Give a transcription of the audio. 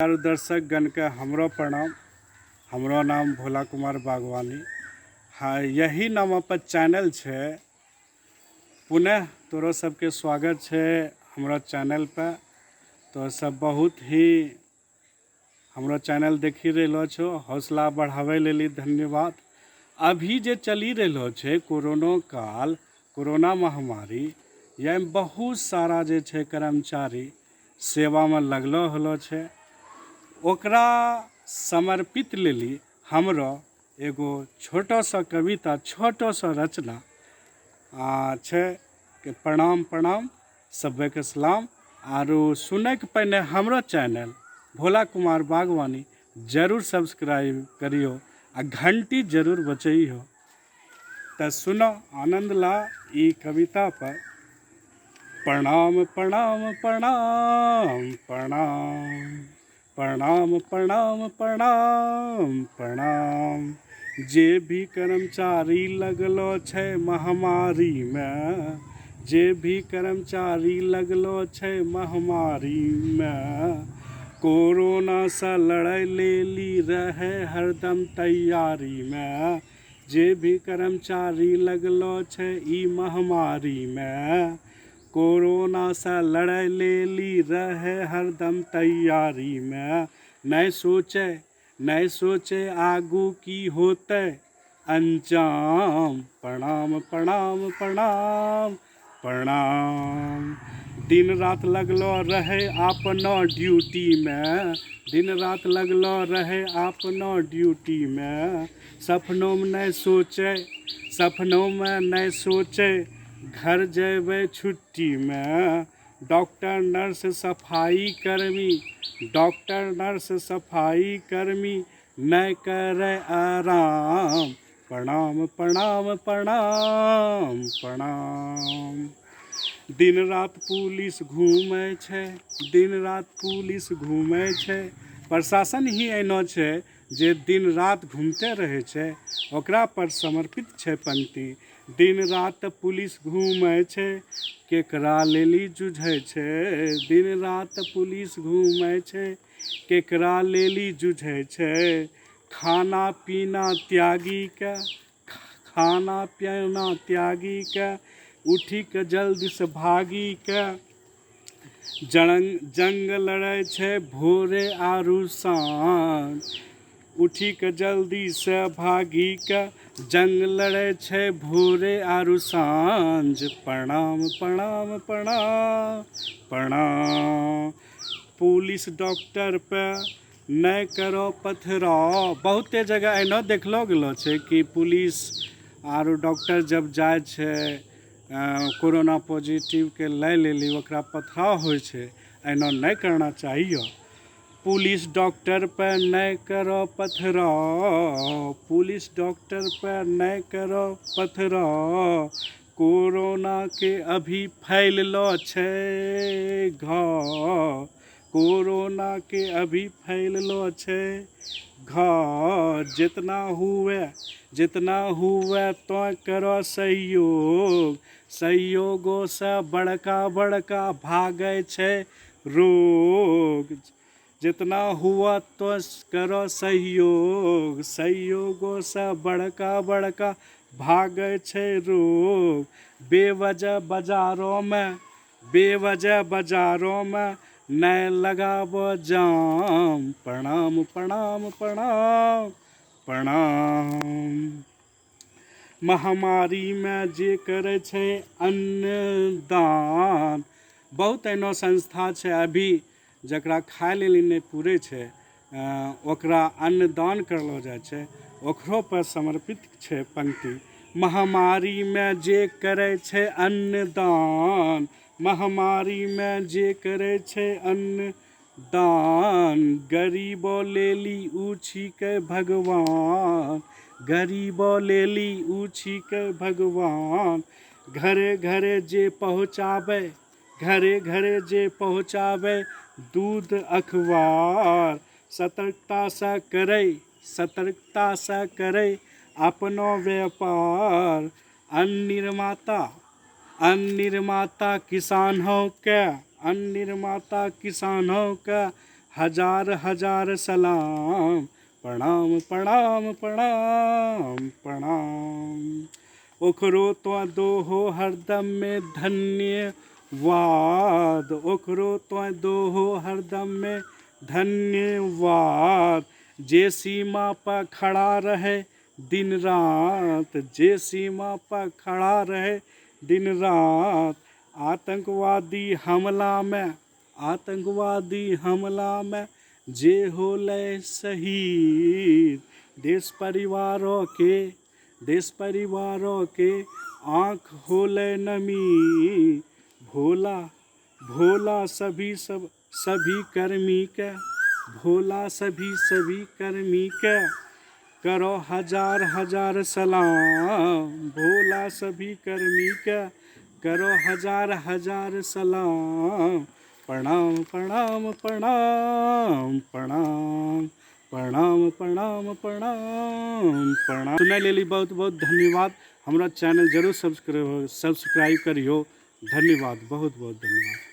चारू दर्शक गण के हमरो प्रणाम। हमरो नाम भोला कुमार बागवानी। हाँ, यही नाम पर चैनल छे। पुनः तोरो सबके स्वागत छे हमरो चैनल पे। तो सब बहुत ही हमरो चैनल देखी रहलो छो, हौसला बढ़ावे लेली धन्यवाद। अभी जे चली रहलो छे कोरोना काल, कोरोना महामारी, ये बहुत सारा जे छे कर्मचारी सेवा में लगलो हलो छे। ओकरा समर्पित लेली हमरो एगो छोटा सा कविता, छोटा सा रचना छे कि प्रणाम प्रणाम, सबके के सलाम। आरो सुने के पहले हमरो चैनल भोला कुमार बागवानी जरूर सब्सक्राइब करियो आ घंटी जरूर बजइयो। तो सुनो, आनंद ला ई कविता पर। प्रणाम प्रणाम प्रणाम प्रणाम प्रणाम प्रणाम प्रणाम प्रणाम। जे भी कर्मचारी लगलो छे महामारी में, जे भी कर्मचारी लगलो छे महामारी में, कोरोना से लड़ाई लेली रहे हरदम तैयारी में। जे भी कर्मचारी लगलो छे ई महामारी में, कोरोना से लड़ाई लेली रहे हरदम तैयारी में। नहीं सोचे आगू की होते अंजाम। प्रणाम प्रणाम प्रणाम प्रणाम। दिन रात लगलो रहे अपनो ड्यूटी में, दिन रात लगलो रहे अपनो ड्यूटी में। सपनों में नहीं सोचे, सपनों में नहीं सोचे घर जेबे छुट्टी में। डॉक्टर नर्स सफाई कर्मी, डॉक्टर नर्स सफाई कर्मी नहीं करे आराम। प्रणाम प्रणाम प्रणाम प्रणाम। दिन रात पुलिस घूमे छे, दिन रात पुलिस घूमे छे। प्रशासन ही एनो छे जे दिन रात घूमते रहे छे, ओकरा पर समर्पित छे पंक्ति। दिन रात पुलिस घूमे छे, केकरा लेली जूझे छे। दिन रात पुलिस घूमे छे, केकरा लेली जूझे छे। खाना पीना त्यागी के, खाना पीना त्यागी के, उठी के जल्दी से भागी के। जंग लड़े छे भोरे आरू सांझ, उठी के जल्दी से भागी के। जंग लड़े छे भोरे आरू सांझ। प्रणाम प्रणाम प्रणाम प्रणाम। पुलिस डॉक्टर पे नहीं करो पथराव। बहुते जगह एनो देखलो गेलो छे कि पुलिस आरू डॉक्टर जब जाए छे कोरोना पॉजिटिव के ले लेली, ओकरा पथराव होय छे। एनो नहीं करना चाहिए। पुलिस डॉक्टर पे नहीं करो पथराव, पुलिस डॉक्टर पे नहीं करो पथराव। कोरोना के अभी फैललो छे घाव, कोरोना के अभी फैललो छे घाव। जितना हुए तो करो सहयोग, सहयोगों से बड़का बड़का भागे छे रोग। जितना हुआ तो करो सहयोग, सहयोगों से बड़का बड़का भागे छे रोग। बेवजह बाजारों में, बेवजह बाजारों में नहीं लगाबो जाम। प्रणाम प्रणाम प्रणाम प्रणाम। महामारी में जे करे छे अन्नदान। बहुत एनो संस्था छे अभी जकरा खाय लेली नहीं पूरे छे, ओकरा अन्नदान करलो जाय छे, ओकरो पर समर्पित छे पंक्ति। महामारी में जे करे छे अन्नदान, महामारी में जे करे छे अन्नदान। गरीबो लेली ऊछी के भगवान, गरीबो लेली ऊछी के भगवान। घरे घरे जे पहुँचावे, घरे घरे जे पहुँचावे दूध अखबार। सतर्कता से करे, सतर्कता से करे अपनो व्यापार। अन्न निर्माता, अन्न निर्माता किसानों के, अन्न निर्माता किसानों के हजार हजार सलाम। प्रणाम प्रणाम प्रणाम प्रणाम। ओकरो तो दो हो हरदम में धन्यवाद। ओकरो तो दो हो हरदम में धन्यवाद। जे सीमा पर खड़ा रहे दिन रात। जे सीमा पर खड़ा रहे दिन रात। आतंकवादी हमला में जे होले शहीद। देश परिवारों के आँख होले नमी। भोला भोला सभी कर्मी के। भोला सभी कर्मी के करो हजार हजार सलाम। भोला सभी कर्मी के करो हजार हजार सलाम। प्रणाम प्रणाम प्रणाम प्रणाम प्रणाम प्रणाम प्रणाम प्रणाम। सुनने के लिए बहुत बहुत धन्यवाद। हमारा चैनल जरूर सब्सक्राइब करियो। धन्यवाद, बहुत बहुत धन्यवाद।